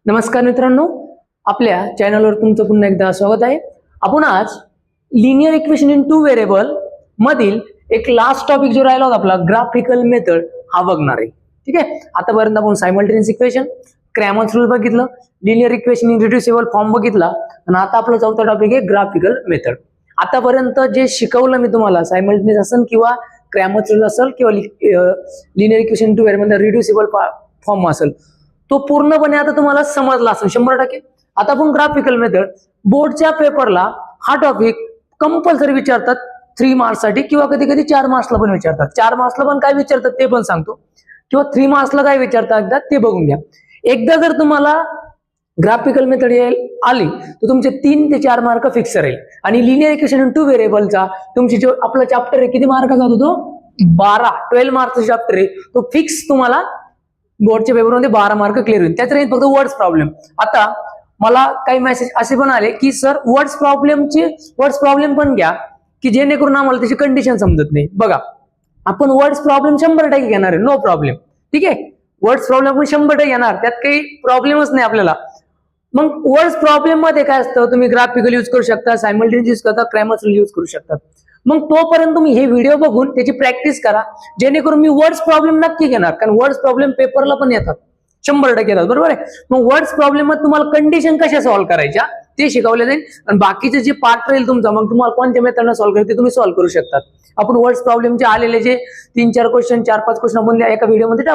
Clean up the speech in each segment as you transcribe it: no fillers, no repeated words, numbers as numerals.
नमस्कार मित्रांनो, आपल्या चॅनलवर तुमचं पुन्हा एकदा स्वागत आहे. आपण आज linear equation in two variable मधील एक लास्ट टॉपिक जो राहिला होता आपला ग्राफिकल मेथड हा बघणार आहे. ठीक आहे, आतापर्यंत आपण सायमल्टेनियस इक्वेशन, क्रॅमर्स रूल बघितलं, लिनियर इक्वेशन इन रिड्युसिबल फॉर्म बघितला आणि आता आपला चौथा टॉपिक आहे ग्राफिकल मेथड. आतापर्यंत जे शिकवलं मी तुम्हाला सायमल्टेनियस असेल किंवा क्रॅमर्स रूल असेल किंवा linear equation in two variable reducible form असेल तो पूर्णपणे आता तुम्हाला समजला असेल 100%. आता आपण ग्राफिकल मेथड बोर्डच्या पेपरला हा टॉपिक कंपल्सरी विचारतात 3 मार्क्ससाठी किंवा कधी कधी 4 मार्क्सला पण विचारतात. 4 मार्क्सला पण काय विचारतात ते पण सांगतो किंवा 3 मार्क्सला काय विचारतात एकदा ते बघून घ्या. एकदा जर तुम्हाला ग्राफिकल मेथड आली तर तुमचे 3 ते 4 मार्क फिक्स राहील. आणि लिनियर इक्वेशन इन टू व्हेरिएबलचा तुमची जो आपला चॅप्टर आहे किती मार्काचा होतो तो 12 मार्क्सचा चॅप्टर आहे तो फिक्स तुम्हाला बोर्डच्या पेपरमध्ये 12 मार्क क्लिअर होईल. त्याच राहील फक्त वर्ड्स प्रॉब्लेम. आता मला काही मेसेज असे पण आले की सर वर्ड्स प्रॉब्लेम पण घ्या की जेणेकरून आम्हाला त्याची कंडिशन समजत नाही. बघा, आपण वर्ड्स प्रॉब्लेम 100% घेणार आहे, नो प्रॉब्लेम. ठीक आहे, वर्ड्स प्रॉब्लेम आपण 100% घेणार, त्यात काही प्रॉब्लेमच नाही आपल्याला. मग वर्ड्स प्रॉब्लेम मध्ये काय असतं, तुम्ही ग्राफिकल यूज करू शकता, सायमल्टेनियस यूज करता, क्रॅमर्स रूल यूज करू शकता. मग तोपर्यंत तुम्ही हे व्हिडिओ बघून त्याची प्रॅक्टिस करा जेणेकरून मी वर्ड्स प्रॉब्लेम नक्की घेणार, कारण वर्ड्स प्रॉब्लेम पेपरला पण येतात 100% येतात, बरोबर आहे. मग वर्ड्स प्रॉब्लेम मध्ये तुम्हाला कंडिशन कशा सॉल्व्ह करायच्या ते शिकवले जाईल आणि बाकीचे जे पार्ट राहील तुमचा मग तुम्हाला कोणत्या मेथडने सॉल्व्ह करायचे ते तुम्ही सॉल्व्ह करू शकतात. आपण वर्ड्स प्रॉब्लेमचे आलेले जे 3-4 क्वेश्चन 4-5 क्वेश्चन आपण एका व्हिडिओमध्ये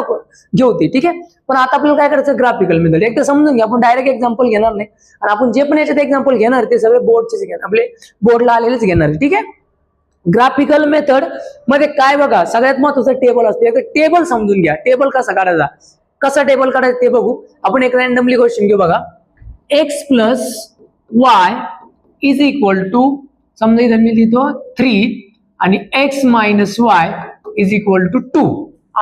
घेऊ ते. ठीक आहे, पण आता आपल्याला काय करायचं ग्राफिकल मेथड एकदा समजून घ्या. आपण डायरेक्ट एक्झाम्पल घेणार नाही आणि आपण जे पण याच्यात एक्झाम्पल घेणार ते सगळे बोर्डचेच घेणार, आपले बोर्डला आलेलेच घेणार. ठीक आहे, ग्राफिकल मेथड मध्ये काय बघा सगळ्यात महत्त्वाचा टेबल असतो. एक टेबल समजून घ्या, टेबल कसा काढायचा, कसा टेबल काढायचा ते बघू. आपण एक रॅन्डमली क्वेश्चन घेऊ. बघा, x plus Y is equal to, समजा इथं मी लिहितो 3 आणि x minus Y is equal to 2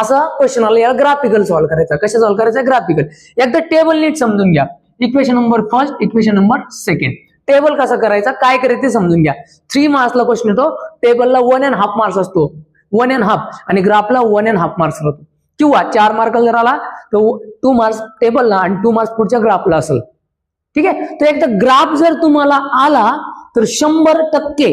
असा क्वेश्चन आला. याला ग्राफिकल सॉल्व्ह करायचा. कशा सॉल्व्ह करायचा ग्राफिकल. एकदा टेबल नीट समजून घ्या. Equation number first, equation number second. Table कसा करायचा काय करायचं ते समजून घ्या. 3 मार्क्सला क्वेश्चन येतो, टेबलला 1.5 मार्क्स असतो, 1.5 आणि ग्राफला 1.5 मार्क्स राहतो. किंवा 4 मार्कला जर आला तर 2 मार्क्स टेबलला आणि 2 मार्क्स पुढच्या ग्राफला असेल. ठीक आहे, तर एकदा ग्राफ जर तुम्हाला आला तर 100%,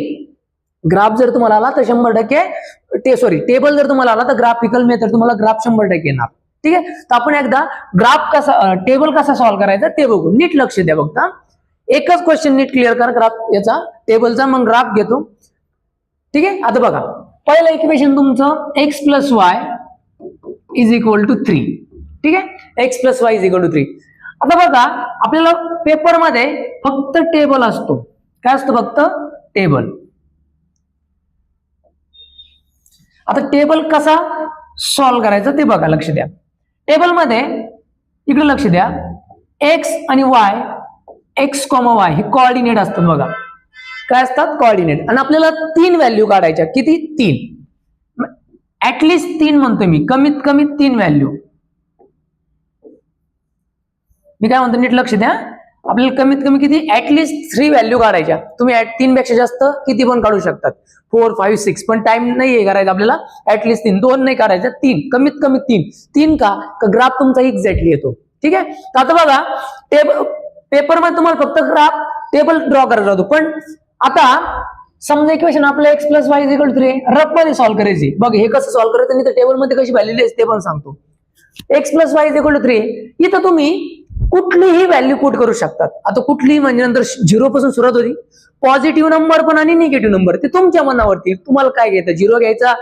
ग्राफ जर तुम्हाला आला तर 100%, सॉरी टेबल जर तुम्हाला आला तर ग्राफिकल मेथड तुम्हाला ग्राफ 100% येणार. ठीक आहे, तर आपण एकदा ग्राफ कसा, टेबल कसा सॉल्व्ह करायचा ते बघू. नीट लक्ष द्या बघता. एकच क्वेश्चन नीट क्लिअर करा ग्राफ याचा टेबलचा, मग ग्राफ घेतो. ठीक आहे, आता बघा पहिलं इक्वेशन तुमचं x plus Y is equal to 3. ठीक आहे, x plus Y is equal to 3. आता बघा आपल्याला पेपरमध्ये फक्त टेबल असतो. काय असतो फक्त टेबल. आता टेबल कसा सॉल्व्ह करायचा ते बघा, लक्ष द्या. टेबलमध्ये इकडे लक्ष द्या, x आणि y, x, y हे कोऑर्डिनेट असतात. बघा काय असतात कोऑर्डिनेट. आणि आपल्याला 3 व्हॅल्यू काढायच्या. किती 3, ऍटलिस्ट 3 म्हणतो मी, कमीत कमी 3 व्हॅल्यू. मी काय म्हणतो नीट लक्ष द्या. आपल्याला कमीत कमी किती ऍटलिस्ट 3 व्हॅल्यू काढायच्या. तुम्ही 3 पेक्षा जास्त किती पण काढू शकतात, 4, 5, 6, पण टाइम नाही करायचा आपल्याला. ऍटलिस्ट 3, 2 नाही काढायच्या, 3 कमीत कमी 3 का ग्राफ तुमचा एक्झॅक्टली येतो. ठीक आहे, तर आता बघा पेपर मध्ये तुम्हाला फक्त ग्राफ टेबल ड्रॉ करायचा होतो. पण आता समजा इक्वेशन आपलं x plus Y is equal to 3 rough मध्ये सॉल्व्ह करायची. बघ हे कसं सॉल्व्ह करायचं आणि तर टेबल मध्ये कशी व्हॅल्यू असते ते पण सांगतो. x plus Y is equal to 3 इथं तुम्ही कुठलीही व्हॅल्यू पुट करू शकतात. आता कुठलीही म्हणजे नंतर 0 पासून सुरुवात होती. पॉझिटिव्ह नंबर पण आणि निगेटिव्ह नंबर ते तुमच्या मनावरती. तुम्हाला काय घ्यायचं, 0 घ्यायचा,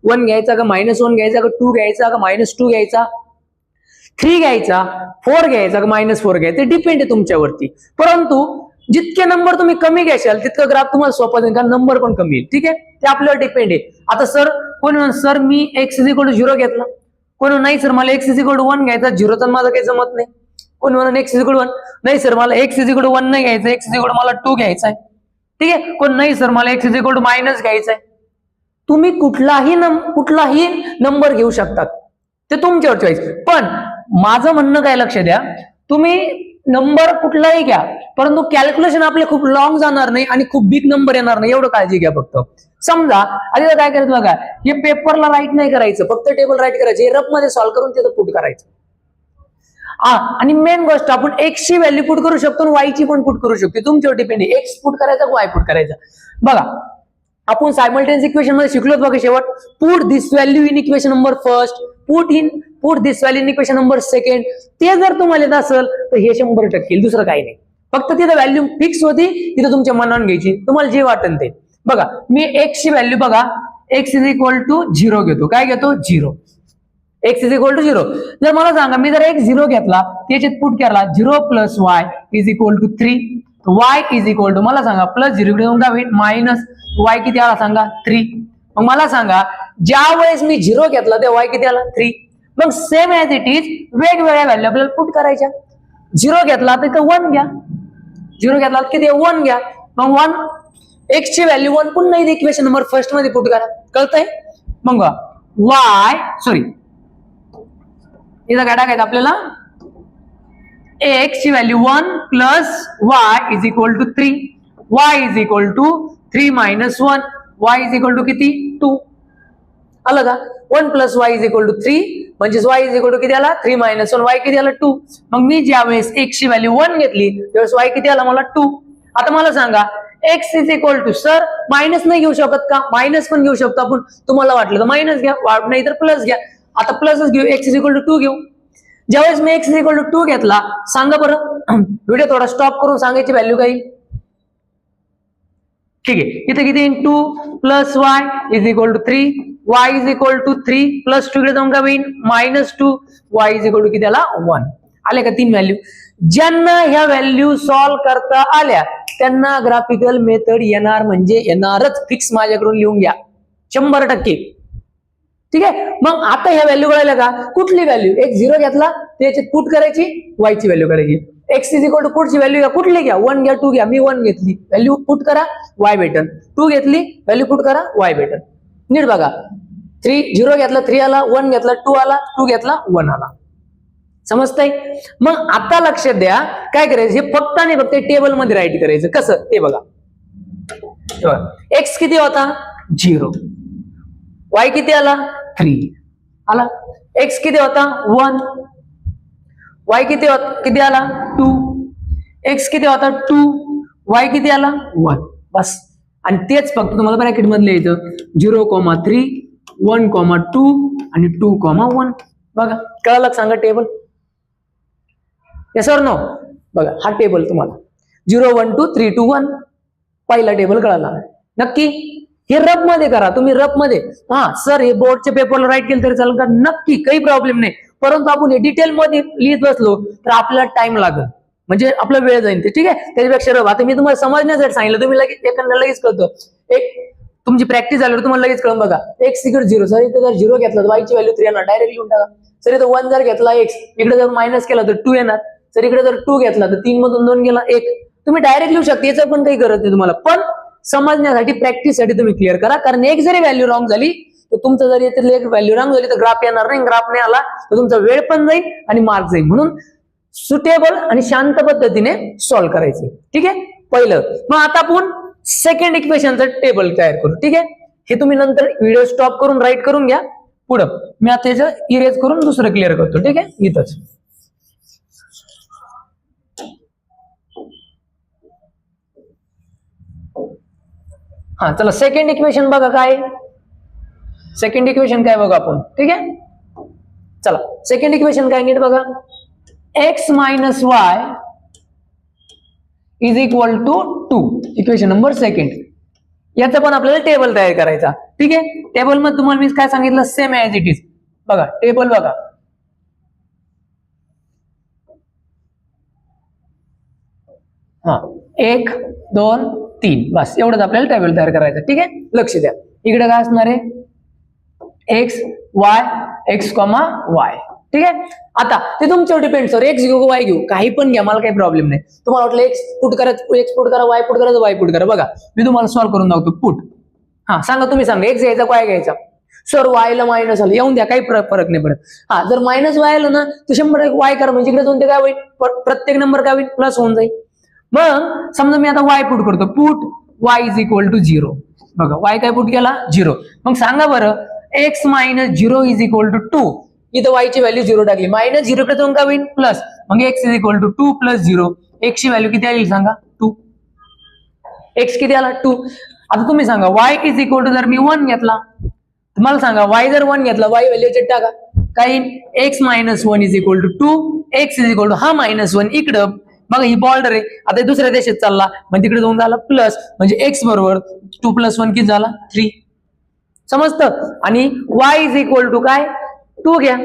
1 घ्यायचा का -1 घ्यायचा का 2 घ्यायचा का -2 घ्यायचा, 3 घ्यायचा, 4 घ्यायचा का -4 घ्यायचा, डिपेंड आहे तुमच्यावरती. परंतु जितके नंबर तुम्ही कमी घ्याल तितकं ग्राफ तुम्हाला सोपं जाईल, कारण नंबर पण कमी येईल. ठीक आहे, ते आपल्यावर डिपेंड आहे. आता सर कोण सर मी x इज इक्वल टू 0 घेतला, कोण नाही सर मला x इज इक्वल टू 1 घ्यायचा, 0 तर माझं काही जमत नाही. कोण म्हणून x इज इक्वल टू 1 नाही सर मला x इज इक्वल टू 1 नाही घ्यायचं, x इज इक्वल टू मला 2 घ्यायचा आहे. ठीक आहे, कोण नाही सर मला x is equal to minus घ्यायचा आहे. तुम्ही कुठलाही नंबर घेऊ शकतात, ते तुमच्यावर चॉईस. पण माझं म्हणणं काय लक्ष द्या, तुम्ही नंबर कुठलाही घ्या परंतु कॅल्क्युलेशन आपले खूप लॉंग जाणार नाही आणि खूप बिग नंबर येणार नाही, एवढं काळजी घ्या फक्त. समजा आधी काय करायचं बघा, हे पेपरला राईट नाही करायचं, फक्त टेबल राईट करायचं, हे रफ मध्ये सॉल्व्ह करून तिथं पुट करायचं. आणि मेन गोष्ट आपण एक्स ची व्हॅल्यू पुट करू शकतो आणि वाय ची पण पुट करू शकतो, तुमच्यावर डिपेंड आहे एक्स पुट करायचा वाय पुट करायचा. बघा आपण सायमल्टेनियस इक्वेशन मध्ये शिकलो बघा शेवट, put this value in equation number first, put this value in equation number second. ते जर तुम्हाला येत असेल तर हे 100% दुसरं काही नाही, फक्त तिथं व्हॅल्यू फिक्स होती, तिथं तुमच्या मनाने घ्यायची, तुम्हाला जे वाटेल ते. बघा मी एक्स ची व्हॅल्यू बघा एक्स इज इक्वल टू 0 घेतो, काय घेतो 0, एक्स इज इक्वल टू 0. जर मला सांगा मी जर एक 0 घेतला त्याच्यात पुट केला 0 plus Y is equal to 3, Y is equal to मला सांगा प्लस 0 कडे जाऊन काय होईल मायनस वाय किती आला सांगा 3. मग मला सांगा ज्या वेळेस मी 0 घेतला तेव्हा वाय किती आला 3. मग सेम ऍज इट इज वेगवेगळ्या व्हॅल्यू आपल्याला पुट करायच्या. 0 घेतला तर 1 घ्या, 0 घेतला तर किती 1 घ्या, मग 1 एक्स ची व्हॅल्यू 1 पुन्हा इक्वेशन नंबर फर्स्ट मध्ये पुट करा, कळतंय. मग वाय सॉरी इथं काय टाकायचं आपल्याला एक्स ची value 1 plus Y is equal to 3, Y is equal to 3 minus 1, Y is equal to किती 2. आलं का 1 plus Y is equal to 3 म्हणजे वाय इज इक्वल टू किती आला 3 मायनस 1, वाय किती आला 2. मग मी ज्या वेळेस एक्स ची व्हॅल्यू 1 घेतली त्यावेळेस वाय किती आला मला 2. आता मला सांगा X is equal to sir minus नाही घेऊ शकत का, मायनस पण घेऊ शकतो आपण, तुम्हाला वाटलं तर मायनस घ्या, नाही तर प्लस घ्या. आता प्लसच घेऊ, एक्स इज इक्वल टू 2 घेऊ. ज्यावेळेस मी एक्स इज इक्वल टू 2 घेतला सांगा बरं, व्हिडिओ थोडा स्टॉप करून सांगायची व्हॅल्यू काही. ठीक आहे इथे किती 2 plus Y is equal to 3, Y is equal to 3 plus 2 कडे जाऊन काय होईल -2, वाय इज इक्वल टू किती आला 1. आले का 3 व्हॅल्यू. ज्यांना ह्या व्हॅल्यू सॉल्व्ह करता आल्या त्यांना ग्राफिकल मेथड येणार म्हणजे येणारच, फिक्स माझ्याकडून लिहून घ्या 100%. ठीक आहे. मग आता ह्या व्हॅल्यू कळायला का, कुठली व्हॅल्यू एक 0 घेतला त्याच्यात पुट करायची, वाय ची व्हॅल्यू करायची. एक्स इज इक्वल टू पुटची व्हॅल्यू घ्या, कुठली घ्या 1 घ्या 2 घ्या, मी 1 घेतली व्हॅल्यू पुट करा वाय भेटन, 2 घेतली व्हॅल्यू पुट करा वाय भेटन. नीट बघा 0 घेतला 3 आला, 1 घेतला 2 आला, 2 घेतला 1 आला. समजतंय. मग आता लक्षात द्या काय करायचं, हे फक्त आणि फक्त टेबल मध्ये राईट करायचं. कसं ते बघा, एक्स किती होता 0, वाय किती आला 3 आला, एक्स किती होता 1, वाय किती आला 2, एक्स किती होता 2, वाय किती आला 1. बस. आणि तेच फक्त तुम्हाला ब्रॅकेट मध्ये लिहायचं 0,3, 1,2 आणि 2,1. बघा कळलं सांगा टेबल. येस और नो. बघा हा टेबल तुम्हाला 0 1 2 3 2 1 पहिला टेबल कळाला नक्की. हे रफ मध्ये करा तुम्ही, रफ मध्ये. हा सर हे बोर्डच्या पेपरला राईट केलं तरी चालेल का, नक्की काही प्रॉब्लेम नाही. परंतु आपण हे डिटेल मध्ये लिहित बसलो तर आपल्याला टाइम लागेल, म्हणजे आपला वेळ जाईल ते. ठीक आहे त्याच्यापेक्षा रफ. आता मी तुम्हाला समजण्यासाठी सांगितलं, तुम्ही लगेच एखाद्या लगेच कळतो, एक तुमची प्रॅक्टिस झाल्यावर तुम्हाला लगेच कळून. बघा एक्स इकडे 0, सर इथे जर 0 घेतला तर वाय ची व्हॅल्यू 3 येणार, डायरेक्ट लिहून टाका. सर इथे 1 जर घेतला एक्स, इकडे जर मायनस केला तर 2 येणार. सर इकडे जर 2 घेतला तर 3 मधून 2 गेला 1. तुम्ही डायरेक्ट लिहू शकता, याचं पण काही गरज नाही तुम्हाला, पण समजण्यासाठी प्रॅक्टिससाठी तुम्ही क्लिअर करा. कारण एक जरी व्हॅल्यू रॉंग झाली तर तुमचं जर याच्यातली एक व्हॅल्यू रॉंग झाली तर ग्राफ येणार नाही, ग्राफ नाही आला तर तुमचा वेळ पण जाईल आणि मार्क जाईल. म्हणून सुटेबल आणि शांत पद्धतीने सॉल्व्ह करायचे. ठीक आहे पहिलं. मग आता आपण सेकंड इक्वेशनचं टेबल तयार करू. ठीक आहे हे तुम्ही नंतर व्हिडिओ स्टॉप करून राईट करून घ्या. पुढं मी आता याचं इरेज करून दुसरं क्लिअर करतो. ठीक आहे इथंच. हा चला सेकंड इक्वेशन बघा काय, सेकंड इक्वेशन काय बघा आपण. ठीक आहे चला सेकंड इक्वेशन काय नीट बघा, X minus Y is equal to 2. Equation number second. याचा पण आपल्याला टेबल तयार करायचा. ठीक आहे टेबल मध्ये तुम्हाला मी काय सांगितलं, सेम ऍज इट इज. बघा टेबल बघा, हा 1 2 3 बस एवढंच आपल्याला टेबल तयार करायचं. ठीक आहे लक्ष द्या. इकडे काय असणार आहे x Y x comma y. ठीक आहे आता ते तुमच्यावर डिपेंड. सर एक्स घेऊ वाय घेऊ काही पण घ्या, मला काही प्रॉब्लेम नाही. तुम्हाला वाटलं एक्स पुट करायचं, एक्स पुट करा, वाय पुट करायचं, वाय पुट करा. बघा मी तुम्हाला सॉल्व्ह करून दाखवतो. पुट हा सांगा तुम्ही सांगा एक्स घ्यायचा वाय घ्यायचा. सर वायला मायनस आलं येऊन द्या, काही फरक नाही पडत. हा जर मायनस वाय आलं ना तर 100% वाय करा, म्हणजे इकडे जाऊन ते काय होईल प्रत्येक नंबर काय होईल प्लस होऊन जाईल. मग समजा मी आता वाय पुट करतो, put Y is equal to 0. बघा वाय काय पुट केला 0. मग सांगा बरं X minus 0 is equal to 2 इथं y ची व्हॅल्यू 0 टाकली, मायनस 0 कडे जाऊन काय होईल प्लस, मग x is equal to 2 plus 0. x ची व्हॅल्यू किती आली सांगा 2. x किती आला 2. आता तुम्ही सांगा y इज इक्वल टू, जर मी 1 घेतला, तुम्हाला सांगा y जर 1 घेतला, y व्हॅल्यू याच्यात टाका, काही x minus 1 is equal to 2, x is equal to हा मायनस 1 इकडं, मग ही बॉर्डर आहे, आता दुसऱ्या देशात चालला, मग तिकडे जाऊन झाला प्लस, म्हणजे x बरोबर 2 प्लस 1 किती झाला 3. समजतं. आणि y इज इक्वल टू काय 2 घ्या,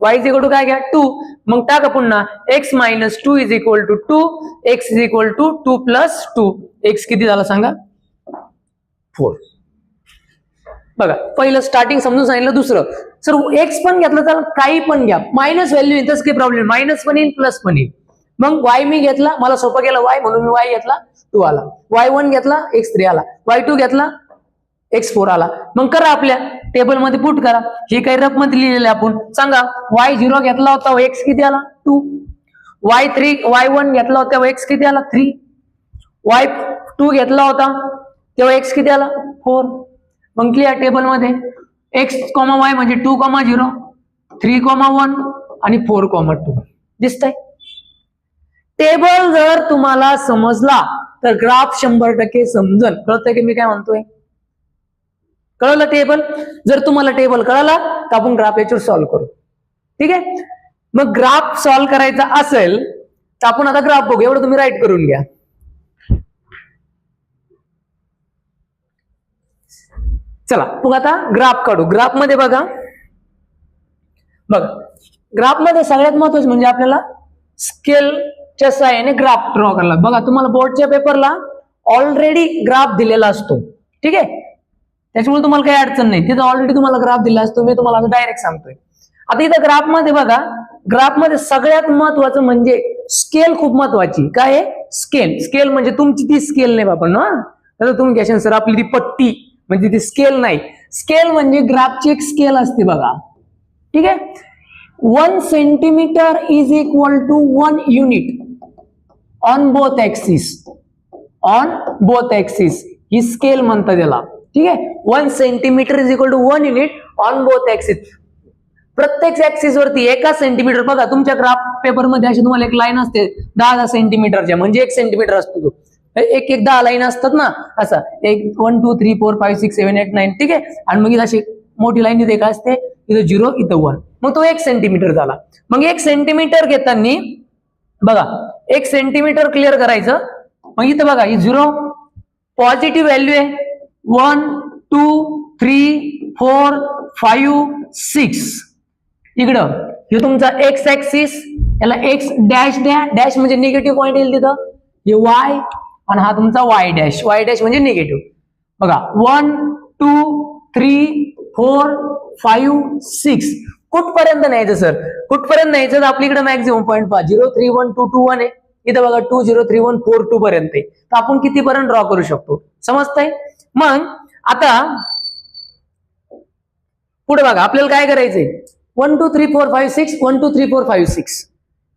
y इज इक्वल टू काय घ्या 2, मग टाका पुन्हा x minus 2 is equal to 2, x is equal to 2 plus 2, x किती झाला सांगा 4. बघा पहिलं स्टार्टिंग समजून सांगितलं. दुसरं सर x पण घेतलं तर काही पण घ्या, मायनस व्हॅल्यू येईल तसं काही प्रॉब्लेम, मायनस पण येईल प्लस पण येईल. मग y मी घेतला, मला सोपं केलं y म्हणून मी y घेतला 2 आला, y1 घेतला x3 आला, y2 घेतला x4 आला. मग करा आपल्या टेबल मध्ये पुट करा, हे काही रफ मध्ये लिहिलेलं आपण. सांगा y0 घेतला होता x किती आला 2, y1 घेतला होता x किती आला 3, y2 घेतला होता तेव्हा x किती आला 4. मग क्लिअर टेबल मध्ये x, y म्हणजे 2, 0, 3, 1 आणि 4, 2 दिसतंय. टेबल जर तुम्हाला समजला तर ग्राफ 100% समजन. कळतंय की मी काय म्हणतोय? कळलं टेबल? जर तुम्हाला टेबल कळला तर आपण ग्राफ याच्यावर सॉल्व्ह करू. ठीक आहे, मग ग्राफ सॉल्व्ह करायचा असेल तर आपण आता ग्राफ बघू. एवढं तुम्ही राईट करून घ्या. चला मग आता ग्राफ काढू. ग्राफ मध्ये बघा ग्राफ मध्ये सगळ्यात महत्वाचं म्हणजे आपल्याला स्केलच्या सहाय्याने ग्राफ ड्रॉ करायला. बघा तुम्हाला बोर्डच्या पेपरला ऑलरेडी ग्राफ दिलेला असतो. ठीक आहे, त्याच्यामुळे तुम्हाला काही अडचण नाही, तिथं ऑलरेडी तुम्हाला ग्राफ दिला असतो. मी तुम्हाला डायरेक्ट सांगतोय. आता इथं ग्राफ मध्ये बघा, ग्राफ मध्ये सगळ्यात महत्वाचं म्हणजे स्केल खूप महत्वाची. काय आहे स्केल? स्केल म्हणजे तुमची ती स्केल नाही बाबा ना, तर तुम्ही घ्याल सर आपली ती पट्टी म्हणजे ती स्केल नाही. स्केल म्हणजे ग्राफची एक स्केल असते बघा. ठीक आहे, 1 centimetre is equal to 1 unit on both axis. On both axis ही स्केल म्हणतात त्याला. ठीक आहे, 1 centimetre is equal to 1 unit on both axis. प्रत्येक ऍक्सिस वरती 1 सेंटीमीटर. बघा तुमच्या ग्राफ पेपर मध्ये अशी तुम्हाला एक लाईन असते 10 सेंटीमीटरच्या, म्हणजे 1 सेंटीमीटर असतो तो. एक 10 लाईन असतात ना, असा 1 2 3 4 5 6 7 8 9. ठीक आहे, आणि मग अशी मोठी लाईन इथे काय असते, इथं 0 इथं 1, मग तो 1 सेंटीमीटर झाला. मग 1 सेंटीमीटर घेताना बघा 1 सेंटीमीटर क्लिअर करायचं. मग इथं बघा ही 0 पॉझिटिव्ह व्हॅल्यू आहे. 1 2 3 4 5 6. इकडं हे तुमचा एक्स ऍक्सिस, याला एक्स डॅश द्या, डॅश म्हणजे निगेटिव्ह पॉईंट येईल तिथं. हे वाय आणि हा तुमचा वाय डॅश, वाय डॅश म्हणजे निगेटिव्ह. बघा 1 2 3 4 5 6 कुठपर्यंत न्यायचं सर? कुठपर्यंत न्यायचं? आपल्याकडे मॅक्झिमम पॉईंट पहा 0 3 1 2 2 1 आहे. इथं बघा 2 0 3 1 4 2 पर्यंत आहे. तर आपण किती पर्यंत ड्रॉ करू शकतो समजतंय? मग आता पुढे बघा आपल्याला काय करायचंय, 1 2 3 4 5 6 1 2 3 4 5 6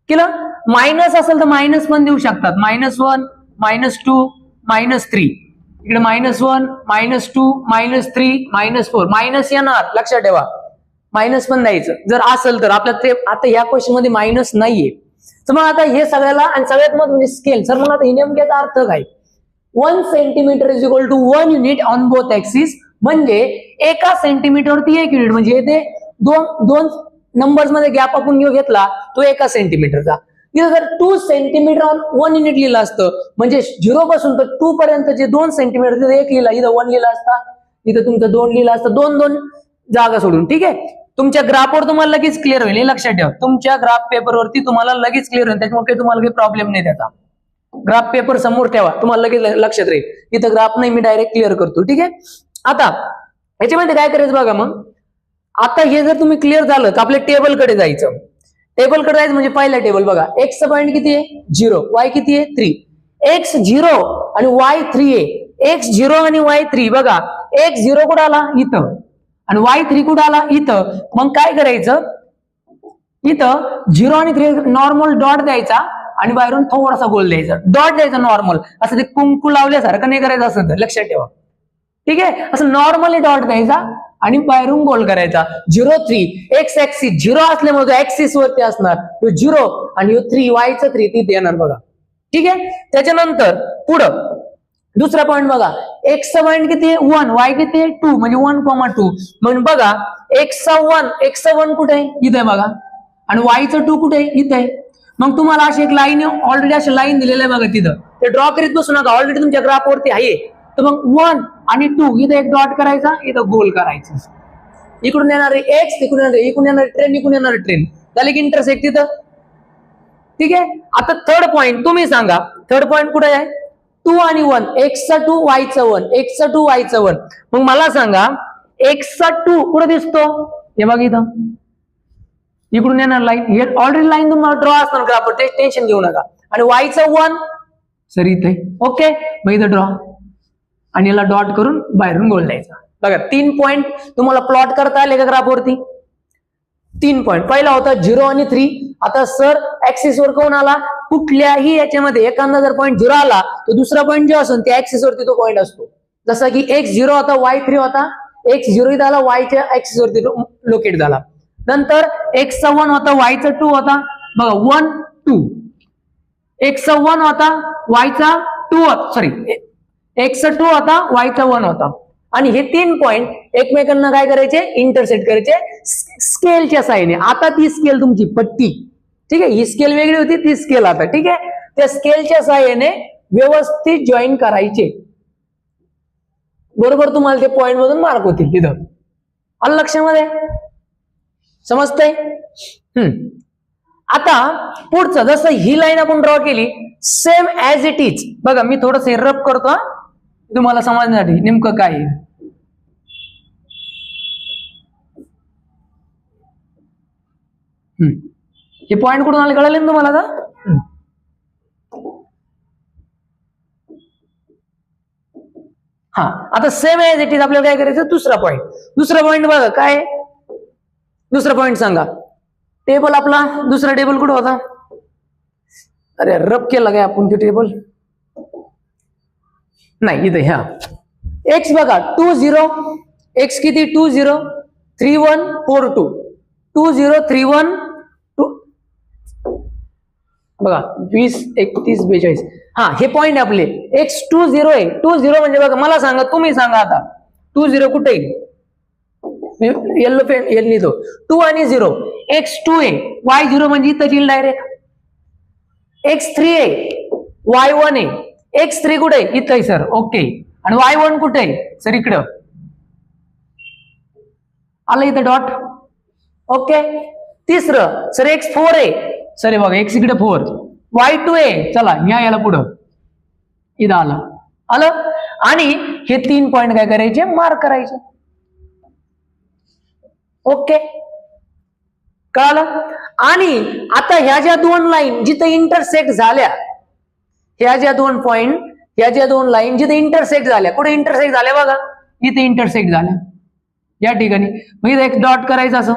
केलं. मायनस असेल तर मायनस पण देऊ शकतात. -1 -2 -3. इकडे -1 -2 -3 -4 मायनस येणार, लक्षात ठेवा. मायनस पण द्यायचं जर असेल तर. आपल्या ते आता या क्वेश्चन मध्ये मायनस नाहीये. तर मग आता हे सगळ्याला आणि सगळ्यात महत्त्वाचं म्हणजे स्केल. सर मग आता हे नेमक्याचा अर्थ काय? 1 centimetre is equal to 1 unit on both axis. म्हणजे 1 सेंटीमीटरवरती 1 युनिट, म्हणजे येते दोन नंबर्स मध्ये गॅप आपण घेतला तो 1 सेंटीमीटरचा. इथं जर 2 सेंटीमीटर ऑन 1 युनिट लिहिलं असतं, म्हणजे 0 पासून तर 2 पर्यंत जे 2 सेंटीमीटर तिथे 1 लिहिला, इथं 1 लिहिला असता, इथं तुमचं 2 लिहिला असतं, 2 जागा सोडून. ठीक आहे, तुमच्या ग्राफवर तुम्हाला लगेच क्लिअर होईल. हे लक्षात ठेवा, तुमच्या ग्राफ पेपरवरती तुम्हाला लगेच क्लिअर होईल. त्याच्यामुळे काही तुम्हाला काही प्रॉब्लेम नाही त्याचा. ग्राफ पेपर समोर ठेवा, तुम्हाला लगेच लक्षात राहील. इथं ग्राफ नाही, मी डायरेक्ट क्लिअर करतो. ठीक आहे, आता याच्यामध्ये काय करायचं बघा. मग आता हे जर तुम्ही क्लिअर झालं तर आपल्या टेबलकडे जायचं. टेबलकडे जायचं म्हणजे पहिला टेबल बघा. एक्स चा पॉईंट किती आहे 0, वाय किती आहे 3. एक्स 0 आणि वाय 3 आहे. एक्स 0 आणि वाय 3. बघा एक्स 0 कुठं आला इथं आणि वाय 3 कुठं आला इथं. मग काय करायचं, इथं 0 आणि 3 नॉर्मल डॉट द्यायचा आणि बाहेरून थोडासा गोल द्यायचा. डॉट द्यायचा नॉर्मल, असं ते कुंकू लावल्यासारखं नाही करायचं असं, लक्षात ठेवा. ठीक आहे, असं नॉर्मली डॉट द्यायचा आणि बाहेरून गोल करायचा. 0 3 एक्स ऍक्सिस 0 असल्यामुळे ऍक्सिस वरती असणार 0 आणि 3 वायचं 3 तिथे येणार बघा. ठीक आहे, त्याच्यानंतर पुढं दुसरा पॉईंट बघा, एक्सचा पॉईंट किती 1, वाय किती 2, म्हणजे 1,2. म्हणून बघा एक्सचा 1 कुठे आहे इथे आहे बघा, आणि वायचं 2 कुठे आहे इथे आहे. मग तुम्हाला अशी एक लाईन ऑलरेडी अशी लाईन दिलेली आहे बघा तिथं, ते ड्रॉ करीत बसू नका, ऑलरेडी तुमच्या ग्राफवरती आहे. तर मग 1 आणि 2 इथं एक डॉट करायचा, इथं गोल करायचं. इकडून येणारे एक्स, तिकडून येणारे इकडून येणारे ट्रेन, इकडून येणारे ट्रेन, झाले की इंटरसेक्ट तिथं. ठीक आहे, आता थर्ड पॉईंट तुम्ही सांगा, थर्ड पॉईंट कुठे आहे 2 आणि 1, एक्सचा 2 वायचा 1, एक्सचा 2 वायचा 1. मग मला सांगा एक्सचा 2 कुठे दिसतो, हे बघा इथं इकडून येणार लाईन, हे ऑलरेडी लाईन तुम्हाला ड्रॉ असणार ग्राफवर, ते टेन्शन घेऊ नका. आणि वायचा 1 सर इथे, ओके, मग इथं ड्रॉ आणि याला डॉट करून बाहेरून गोल द्यायचा. बघा 3 पॉईंट तुम्हाला प्लॉट करता आले का ग्राफवरती, 3 पॉईंट. पहिला होता 0 आणि 3. आता सर ऍक्सिस वर कोण आला, कुठल्याही याच्यामध्ये एखादा जर पॉईंट 0 आला तर दुसरा पॉईंट जो असेल त्या ऍक्सिस वरती तो पॉईंट असतो. जसा की एक्स 0 होता, वाय 3 होता, एक्स 0 इथं आला, वायच्या ऍक्सिस वरती लोकेट झाला. नंतर एक्सचा 1 होता, वायचा 2 होता, बघा 1 2, एक्सचा 1 होता, वायचा 2 होता, सॉरी एक्सचा 2 होता, वायचा 1 होता. आणि हे 3 पॉईंट एकमेकांना काय करायचे, इंटरसेक्ट करायचे स्केलच्या साहाय्याने. आता ती स्केल तुमची पट्टी, ठीक आहे, ही स्केल वेगळी होती, ती स्केल आता, ठीक आहे, त्या स्केलच्या साहाय्याने व्यवस्थित जॉईन करायचे. बरोबर तुम्हाला ते पॉईंट मधून मार्क होतील तिथं. आलं लक्षामध्ये, समजतंय. आता पुढचं, जसं ही लाईन आपण ड्रॉ केली सेम ऍज इट इज, बघा मी थोडस रब करतो तुम्हाला समजण्यासाठी नेमकं काय आहे. हे पॉईंट कुठून आले कळले ना तुम्हाला आता. हा, आता सेम ऍज इट इज आपल्याला काय करायचं, दुसरा पॉईंट बघा काय, दुसरा पॉईंट सांगा. टेबल आपला दुसरा टेबल कुठं होता, अरे रब केला काय आपण ते टेबल, नाही इथे. ह्या एक्स बघा 2 0, एक्स किती 2 0 3 1 4 2, 2 0 3 1 2, बघा 20 31 42. हा, हे पॉईंट आपले एक्स 2 0 आहे. 2 0 म्हणजे बघा, मला सांगा, तुम्ही सांगा आता 2 0 कुठे आहे, येल्लो पेन येल्लो लिहितो 2 आणि 0, एक्स 2 आहे, वाय 0 म्हणजे इथं येईल डायरेक्ट. एक्स 3 आहे, वाय 1 आहे, एक्स 3 कुठे आहे इथं आहे सर, ओके, आणि वाय 1 कुठे आहे सर इकडं आलं, इथं डॉट, ओके. तिसरं सर एक्स 4 आहे, सर बघा एक्स इकडे 4, वाय 2 आहे, चला याला पुढं इथं आलं. आणि हे 3 पॉईंट काय करायचे, मार्क करायचे. ओके, कळालं. आणि आता ह्या ज्या 2 लाईन जिथे इंटरसेक्ट झाल्या, ह्या ज्या 2 पॉईंट, ह्या ज्या 2 लाईन जिथे इंटरसेक्ट झाल्या, कुठे इंटरसेक्ट झाल्या बघा, इथे इंटरसेक्ट झाल्या या ठिकाणी. मग इथे एक डॉट करायचं असं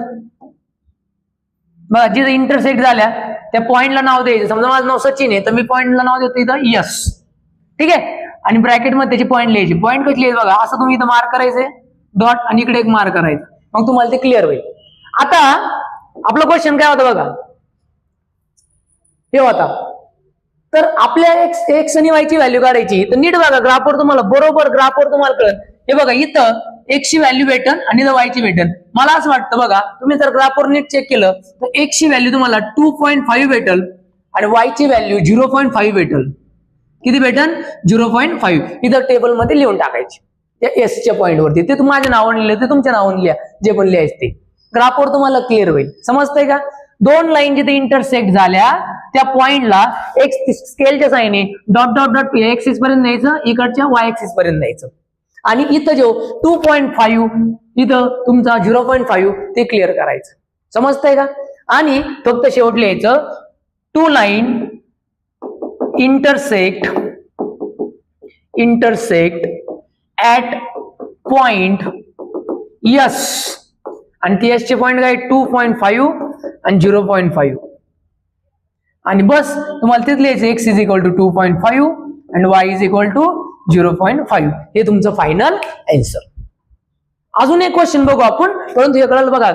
बघा, जिथे इंटरसेक्ट झाल्या त्या पॉइंटला नाव द्यायचं. समजा माझं नाव सचिन आहे तर मी पॉइंटला नाव देतो इथं यस, ठीक आहे, आणि ब्रॅकेट मध्ये त्याची पॉइंट लिहायची. पॉइंट कशी लिहायची बघा, असं तुम्ही इथं मार्क करायचे डॉट आणि इकडे एक मार्क करायचं, मग तुम्हाला ते क्लिअर होईल. आता आपला क्वेश्चन काय होता बघा, हे होता तर आपल्या एक्स आणि वाय ची व्हॅल्यू काढायची. तर नीट बघा ग्राफवर तुम्हाला, बरोबर ग्राफवर तुम्हाला कळत. हे बघा इथं एक्स ची व्हॅल्यू भेटन आणि इथं वाय ची भेटन. मला असं वाटतं बघा, तुम्ही जर ग्राफवर नीट चेक केलं तर एक्स ची व्हॅल्यू तुम्हाला 2.5 भेटल आणि वाय ची व्हॅल्यू 0.5 भेटल. किती भेटन 0.5. इथं टेबल मध्ये लिहून टाकायची त्या एस च्या पॉईंट वरती. ते माझ्या नावाने लिहिले, ते तुमच्या नावाने लिहा, जे पण लिहायचे ते. ग्राफवर तुम्हाला क्लिअर होईल. समजतंय का. 2 लाईन जिथे इंटरसेक्ट झाल्या त्या पॉइंटला एक्स स्केलच्या साईने डॉट डॉट डॉट एक्सिस पर्यंत न्यायचं, इकडच्या वाय एक्सिस पर्यंत न्यायचं. आणि इथं जो 2.5 इथं तुमचा 0.5 ते क्लिअर करायचं. समजतंय का. आणि फक्त शेवट लिहायचं 2 line intersect at point yes, आणि टी एस चे पॉइंट काय 2.5 आणि 0.5. आणि बस तुम्हाला तेच लिहायचं, एक्स इज इक्वल टू 2.5 आणि वाय इज इक्वल टू 0.5 हे तुमचं फायनल आन्सर. अजून एक क्वेश्चन बघू आपण, परंतु हे कळलं बघा.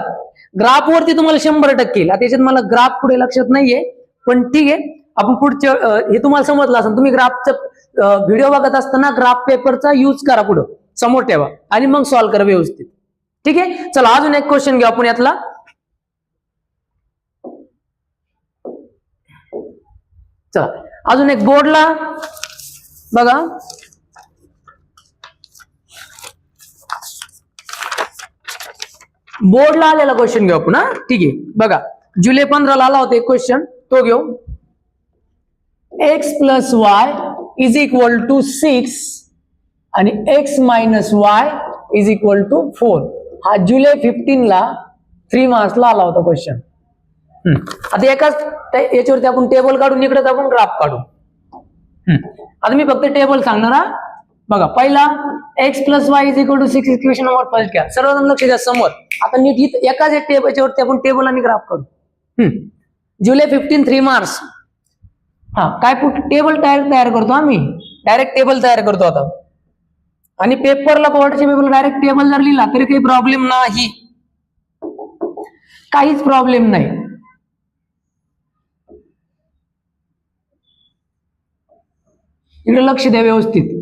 ग्राफ वरती तुम्हाला 100% त्याच्यात मला ग्राफ पुढे लक्षात नाहीये, पण ठीक आहे आपण पुढच्या हे तुम्हाला समजलं असेल. तुम्ही ग्राफचा व्हिडिओ बघत असताना ग्राफ पेपरचा यूज करा, पुढं समोर ठेवा आणि मग सॉल्व्ह करा व्यवस्थित. ठीक आहे, चला अजून एक क्वेश्चन घेऊ आपण यातला. चला अजून एक बोर्डला बघा, बोर्डला आलेला क्वेश्चन घेऊ आपण. हा ठीक आहे, बघा जुलै 15 आला होता एक क्वेश्चन, तो घेऊ. x plus Y is equal to 6 आणि x minus Y is equal to 4. हा जुलै 15 3 मार्क्सला आला होता क्वेश्चन. आता एकाच याच्यावरती आपण टेबल काढून इकडे आपण ग्राफ काढू. आता मी फक्त टेबल सांगणार. हा बघा, पहिला x plus Y is equal to 6 equation number first घ्या. सर्वजण लक्ष द्या समोर. आता नीट एकाच याच्यावरती आपण टेबल आणि ग्राफ काढू. जुलै 15 3 मार्च. हा काय टेबल तयार करतो आम्ही, डायरेक्ट टेबल तयार करतो आता. आणि पेपरला कोर्टाच्या पेपरला डायरेक्ट टेबल जर लिहिला तरी काही प्रॉब्लेम नाही, काहीच प्रॉब्लेम नाही. इकडे लक्ष द्या व्यवस्थित.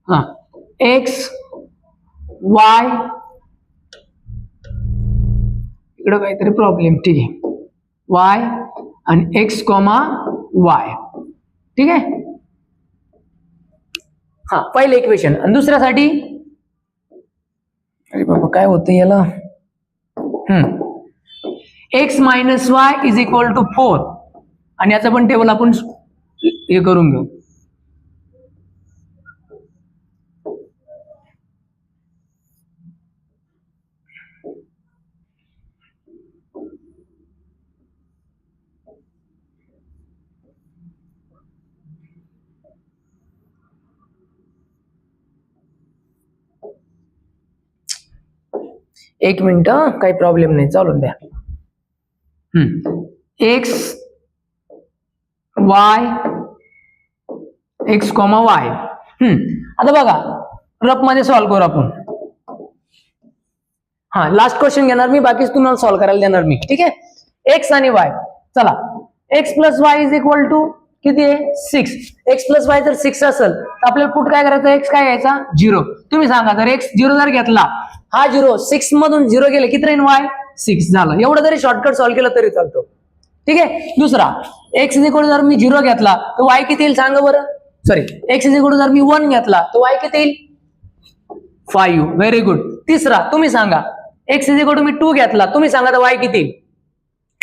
हा एक्स वाय, इकडे काहीतरी प्रॉब्लेम. ठीक आहे, वाय आणि एक्स कॉमा वाय. ठीक आहे, हा पहिले इक्वेशन. आणि दुसऱ्यासाठी अरे बाबा काय होतं याला, X minus Y is equal to 4 आणि याचं पण टेबल आपण हे करून घेऊ. एक मिनिट, काही प्रॉब्लेम नाही, चालून द्या. X Y x comma y. आता बघा रफ मध्ये सॉल्व्ह करू आपण. हा लास्ट क्वेश्चन घेणार मी, बाकीच तुम्हाला सॉल्व्ह करायला देणार मी. ठीक आहे, एक्स आणि वाय. चला X plus Y is equal to किती आहे 6. एक्स प्लस वाय जर 6 असेल तर आपल्याला पुट काय करायचं, एक्स काय घ्यायचा 0. तुम्ही सांगा जर एक्स 0 जर घेतला, हा 0 6 मधून 0 गेले किती राहील, वाय 6 झालं. एवढं जरी शॉर्टकट सॉल्व्ह केलं तरी चालतो. ठीक आहे, दुसरा एक्स इज इक्वल जर मी 0 घेतला तर वाय किती येईल सांगा बरं. सॉरी, एक्स इज इक्वल जर मी 1 घेतला तर वाय किती येईल 5. Very good. तिसरा तुम्ही सांगा, एक्स इज इक्वल मी 2 घेतला, तुम्ही सांगा तर वाय किती येईल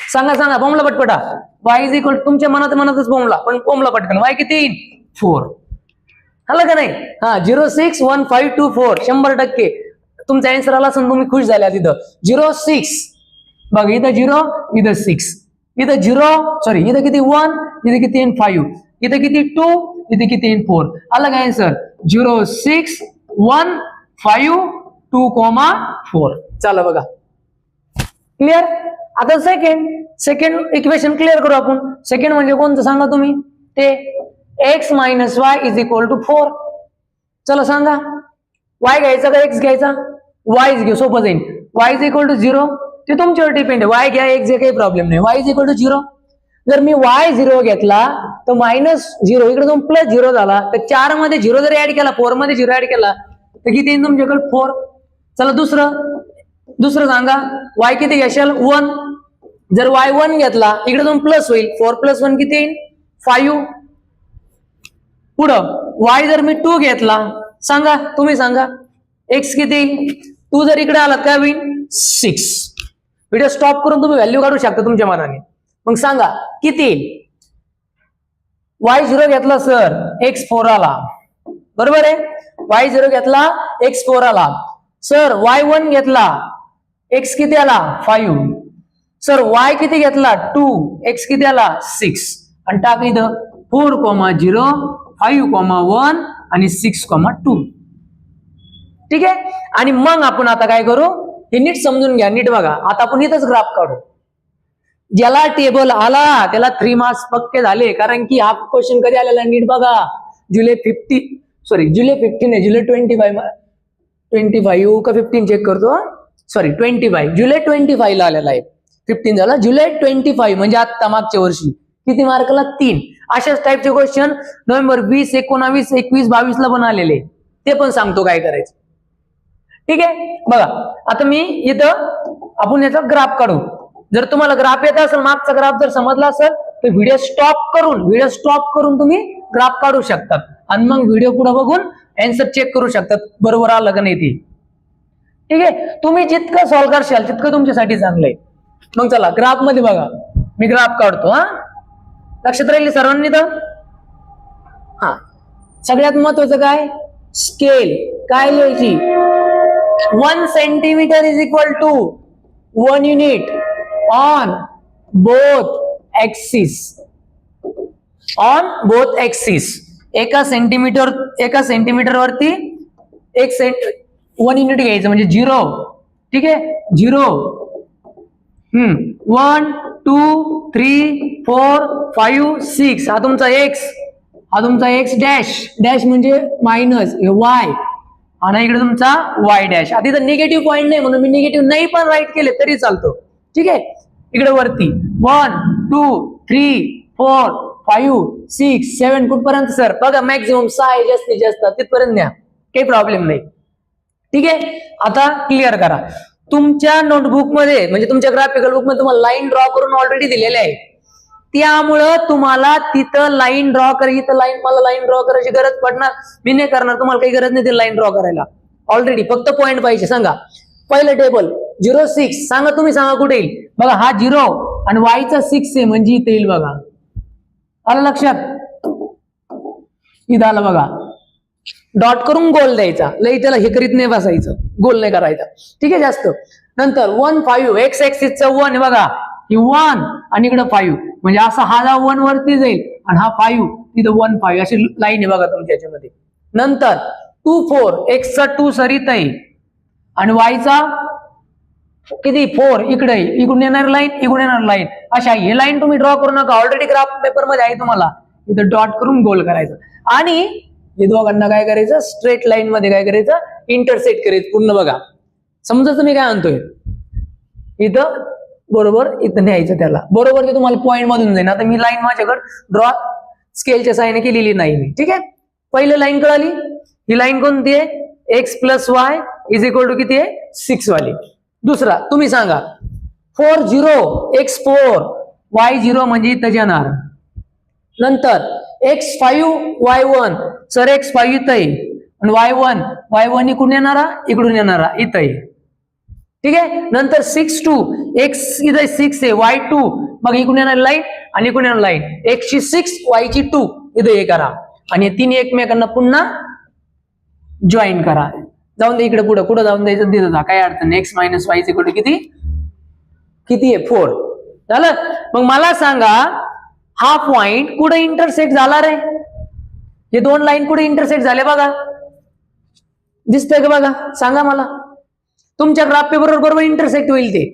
सांगा बोमला पटपटा. वाय इज इक्वल तुमच्या मनातच बोमला, पण बोमला पटकन. वाय किती येईल 4. आलं का नाही. हा 0 6 1 5 2 4 100% तुमचा आन्सर आला असेल, तुम्ही खुश झाल्या. तिथं 0 6 बघ, इथं 0 इथं 6, इथं 0 सॉरी इथं किती 1, इथं किती 5, इथं किती 2, इथं किती 4. आलं का आन्सर 0 6 1 5 2, 4. चला बघा क्लिअर. आता सेकंड इक्वेशन क्लिअर करू आपण. सेकंड म्हणजे कोणतं सांगा तुम्ही, ते X minus Y is equal to 4. चला सांगा, वाय घ्यायचा का एक्स घ्यायचा, वाय घेऊ, सोपं जाईल. वाय इज इक्वल टू 0 ते तुमच्यावर डिपेंड आहे. वाय घ्या एक्स घ्या काही प्रॉब्लेम नाही. Y is equal to 0. जर मी वाय 0 घेतला तर -0 इकडे जाऊन +0 झाला, तर 4 मध्ये 0 जर ऍड केला, 4 मध्ये 0 ऍड केला तर किती येईल तुमच्याकडे 4. चला दुसरं सांगा, वाय किती घ्याल 1. जर वाय 1 घेतला इकडे जाऊन प्लस होईल, 4 + 1 किती येईल 5. पुढं वाय जर मी 2 घेतला, सांगा तुम्ही सांगा एक्स किती येईल. 2 जर इकडे आलात काय होईल 6. व्हिडिओ स्टॉप करून तुम्ही व्हॅल्यू काढू शकता तुमच्या मनाने. मग सांगा किती येईल. वाय 0 घेतला सर, एक्स 4 आला, बरोबर आहे. वाय 0 घेतला, एक्स 4 आला. सर वाय 1 घेतला, एक्स किती आला 5. सर वाय किती घेतला 2, एक्स किती आला 6. आणि टाक इथं 4, 0 5, 1 आणि 6, 2. ठीक आहे. आणि मग आपण आता काय करू, हे नीट समजून घ्या, नीट बघा. आता आपण इथंच ग्राफ काढू. ज्याला टेबल आला त्याला 3 मार्क्स पक्के झाले, कारण की हा क्वेश्चन कधी आलेला नीट बघा. जुलै 15 नाही, जुलै 25 का 15 चेक करतो. 25 जुलै 25 ला आलेला आहे. 15 झाला, जुलै 25 म्हणजे आता मागच्या वर्षी. किती मार्कला? 3. अशाच टाईपचे क्वेश्चन नोव्हेंबर 20, 19, 21, 22 ला पण आलेले, ते पण सांगतो काय करायचं. ठीक आहे, बघा आता मी इथं आपण याचा ग्राफ काढू. जर तुम्हाला ग्राफ येत असेल, मागचा ग्राफ जर समजला असेल तर व्हिडिओ स्टॉप करून तुम्ही ग्राफ काढू शकतात आणि मग व्हिडिओ पुढे बघून आन्सर चेक करू शकतात, बरोबर आलं का नाही ते. ठीक आहे, तुम्ही जितकं सॉल्व्ह करशाल तितकं तुमच्यासाठी चांगलं आहे. मग चला ग्राफ मध्ये बघा, मी ग्राफ काढतो. लक्षात राहील सर्वांनी तर. सगळ्यात महत्वाचं काय? स्केल. काय लिहायची? 1 centimetre is equal to 1 unit on both axis. एका सेंटीमीटर वरती 1 युनिट घ्यायचं म्हणजे 0. ठीक आहे, 0. 1 2 3 4 5 6 हा तुमचा एक्स डॅश म्हणजे मायनस वाय, आणि इकडे तुमचा वाय डॅश. आता इथं निगेटिव्ह पॉईंट नाही म्हणून मी निगेटिव्ह नाही पण राईट केले तरी चालतो. ठीक आहे, इकडे वरती 1 2 3 4 5 6 7 कुठपर्यंत सर? बघा मॅक्झिमम 6 आहे, जास्तीत जास्त तिथपर्यंत न्या, काही प्रॉब्लेम नाही. ठीक आहे, आता क्लिअर करा. तुमच्या नोटबुक मध्ये म्हणजे तुमच्या ग्राफिकल बुक मध्ये तुम्हाला लाईन ड्रॉ करून ऑलरेडी दिलेले आहे, त्यामुळं तुम्हाला तिथं लाईन ड्रॉ मला लाईन ड्रॉ करायची गरज पडणार, मी नाही करणार, तुम्हाला काही गरज नाही लाईन ड्रॉ करायला. ऑलरेडी फक्त पॉईंट पाहिजे. सांगा पहिलं टेबल 0 6 सांगा, तुम्ही सांगा कुठे येईल. बघा हा 0 आणि वायचा 6 आहे म्हणजे इथे येईल. बघा आलं लक्षात? इथं आलं बघा. डॉट करून गोल द्यायचा, लई त्याला हे करीत नाही बसायचं, गोल नाही करायचा. ठीक आहे, जास्त. नंतर 1 5 एक्स ऍक्सिसचा 1 आहे बघा, ही 1 आणि इकडे 5 म्हणजे असा हा 1 वरती जाईल आणि हा 5 तिथं 1 5 अशी लाईन आहे बघा तुमच्या याच्यामध्ये. नंतर 2 4 एक्सचा 2 सर इथं आहे आणि वायचा किती 4 इकडे, इकडून येणार लाईन अशा. ही लाईन तुम्ही ड्रॉ करू नका, ऑलरेडी ग्राफ पेपर मध्ये आहे, तुम्हाला इथं डॉट करून गोल करायचं. आणि हे दोघांना काय करायचं? स्ट्रेट लाईन मध्ये काय करायचं? इंटरसेक्ट करायचं पूर्ण. बघा समजायचं मी काय म्हणतोय, इथं बरोबर इथं न्यायचं त्याला, बरोबर ते तुम्हाला पॉईंट मधून जाईल. आता मी लाईन माझ्याकडे ड्रॉ स्केलच्या साहाय्याने केलेली नाही मी. ठीक आहे, पहिली लाईन कळाली. ही लाईन कोणती आहे? X plus Y is equal to किती आहे? 6 वाली. दुसरा तुम्ही सांगा 4 0 x 4 y 0 म्हणजे इथं येणार. नंतर x 5 y 1 सर x 5 इथं आहे आणि y 1 इकडून येणारा इथं आहे. ठीक आहे, नंतर 6 2 x इथं 6 आहे, y 2 मग इकडून येणार लाईन आणि इकडून येणार लाईन. x ची 6 y ची 2 इथं हे करा आणि तीन एकमेकांना पुन्हा जॉईन करा. जाऊन दे इकडे पुढे जाऊन द्यायचं, तिथं जा, काय अडचण. X minus Y equal to किती आहे? 4 झालं. मग मला सांगा हा पॉइंट कुठे इंटरसेक्ट झाला रे? हे दोन लाईन कुठे इंटरसेक्ट झाले बघा, दिसतंय का? बघा सांगा मला, तुमच्या ग्राफ पेपर बरोबर इंटरसेक्ट होईल ते.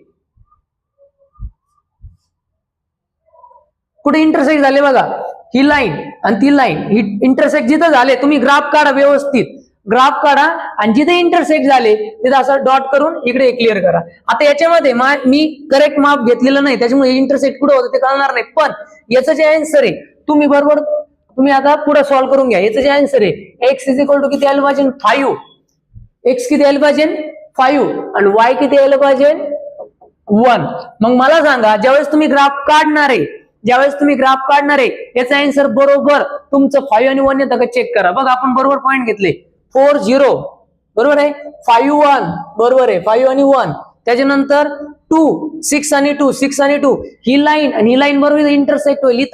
कुठे इंटरसेक्ट झाले बघा, ही लाईन आणि ती लाईन, ही इंटरसेक्ट जिथं झाले तुम्ही ग्राफ काढा, व्यवस्थित ग्राफ काढा आणि जिथे इंटरसेक्ट झाले तिथे असं डॉट करून इकडे क्लिअर करा. आता याच्यामध्ये मी करेक्ट माप घेतलेलं नाही, त्याच्यामुळे इंटरसेक्ट कुठे होतं ते कळणार नाही. पण याचं जे आन्सर आहे तुम्ही आता पुढे सॉल्व्ह करून घ्या. याचं जे आन्सर आहे एक्स इज इक्वल टू किती आलं पाहिजे? 5. एक्स किती आलं पाहिजे? 5 आणि वाय किती आलं पाहिजे? 1. मग मला सांगा ज्यावेळेस तुम्ही ग्राफ काढणार आहे याचा आन्सर बरोबर तुमचं 5 आणि 1 येतं का चेक करा. बघा आपण बरोबर पॉईंट घेतले. 4 0 बरोबर आहे, 5 1 बरोबर आहे, 5 आणि 1. त्याच्यानंतर 2 6 आणि 2 ही लाईन आणि ही लाईन बरोबर इंटरसेक्ट होईल.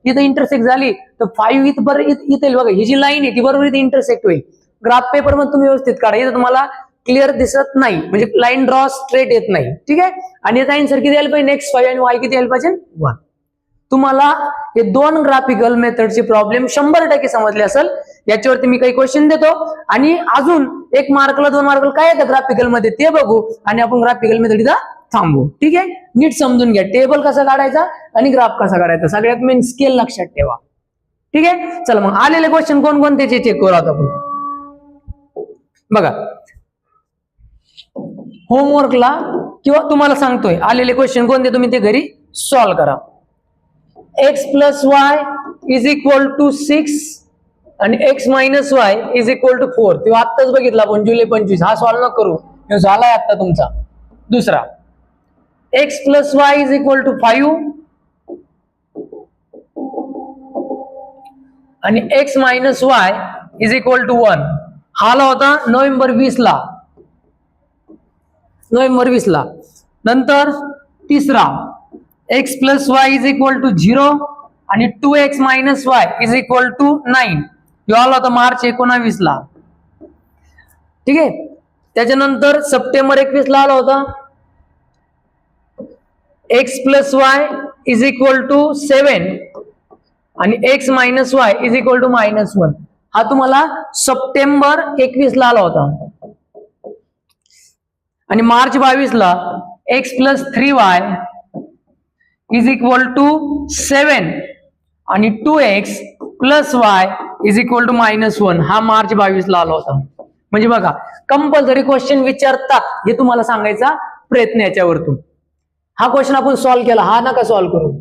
इथं इंटरसेक्ट झाली तर 5 इथं बरोबर इथे बघा, ही जी लाईन आहे ती बरोबर इथे इंटरसेक्ट होईल. ग्राफ पेपर मध्ये तुम्ही व्यवस्थित काढा, इथं तुम्हाला क्लिअर दिसत नाही म्हणजे लाईन ड्रॉ स्ट्रेट येत नाही. ठीक आहे, आणि याचा आन्सर किती यायला पाहिजे? एक्स 5 आणि वाय किती यायला पाहिजे? 1. तुम्हाला हे दोन ग्राफिकल मेथडचे प्रॉब्लेम 100% समजले असेल. याच्यावरती मी काही क्वेश्चन देतो आणि अजून 1 मार्कला 2 मार्कला काय येतं ग्राफिकल मध्ये ते बघू आणि आपण ग्राफिकल मेथड इथं थांबू. ठीक आहे, नीट समजून घ्या टेबल कसा काढायचा आणि ग्राफ कसा काढायचा, सगळ्यात मेन स्केल लक्षात ठेवा. ठीक आहे, चला मग आलेले क्वेश्चन कोणकोणते चेक करू आता आपण. बघा होमवर्कला किंवा तुम्हाला सांगतोय आलेले क्वेश्चन कोणते तुम्ही ते घरी सॉल्व्ह करा. x plus Y is equal to 6 आणि x minus Y is equal to 4. तेव्हा आत्ताच बघितला आपण जुलै 25. हा सॉल्व्ह न करू, हे झालाय आता तुमचा. दुसरा x plus Y is equal to 5 आणि x minus Y is equal to 1. हा आला होता नोव्हेंबर 20 ला. नंतर तिसरा x plus Y is equal to 0 आणि 2x minus Y is equal to 9. जो आला होता मार्च 19 ला. ठीक आहे, त्याच्यानंतर सप्टेंबर 21 ला आला होता x plus Y is equal to 7 आणि x minus Y is equal to -1. हा तुम्हाला सप्टेंबर 21 ला आला होता. आणि मार्च 22 ला x plus 3y is equal to 7 आणि 2x plus Y is equal to -1. हा मार्च 22 ला आला होता. म्हणजे बघा कंपल्सरी क्वेश्चन विचारतात हे तुम्हाला सांगायचा प्रयत्न याच्यावरतून. हा क्वेश्चन आपण सॉल्व्ह केला, हा नका सॉल्व्ह करू.